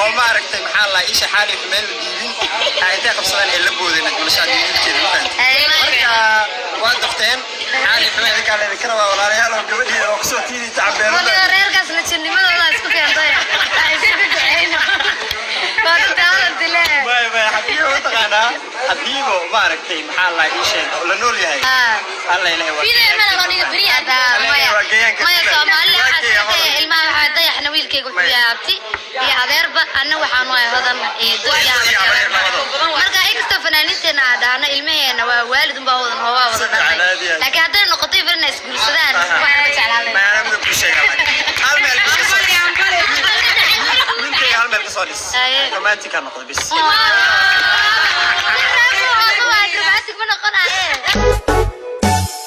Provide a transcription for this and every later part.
oo ma aragtay maxaa la isha xaalif meel diidin ay inta qabsadaan ee la boodeen bulshada diidinteeda marka waa dafteen xaalif meel kale kara waa walaalayaal oo gabadheeda oo kusoo tiidi tacbeelo wada reerkaas la jirnimadooda isku keentay ay isku duceeyna باي حبيبي وتقانا حبيبه ما عرفتي محل عيشين ولا نول يا هي الله يلهي في ما انا غني بري هذا ما يا سومالي حتى الماء هذا احنا ويلكي قلت يا ابتي يا عذربه انا waxaan way hodan ee dunya marka inkasta fanaaniinteena aadaana ilmaheena waa waalid baa hodan hoowa wada dhalay laakiin haday noqotay firna isguursadaan waxaan jeclahay ma ana mid ku sheegay hal meel صالح رومانتيك انا بس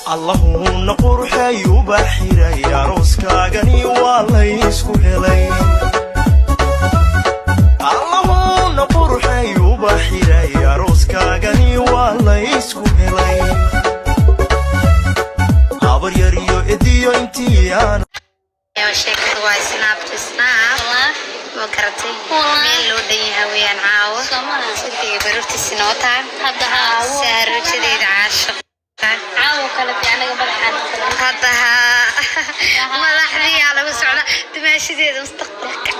اللهم قرحي وبحيري يا روسكاغني والله يسكو هلي اللهم قرحي وبحيري يا روسكاغني والله يسكو هلي عبر يريو اديو انتي انا يا شيخ واي سناب وكرتي ميلو دي هويان عاو سيدي بروتي سنوتا سهر جديد عاشق عاو كلتي انا قبل هذا ملحني على وسعنا تماشي دي مستقبلك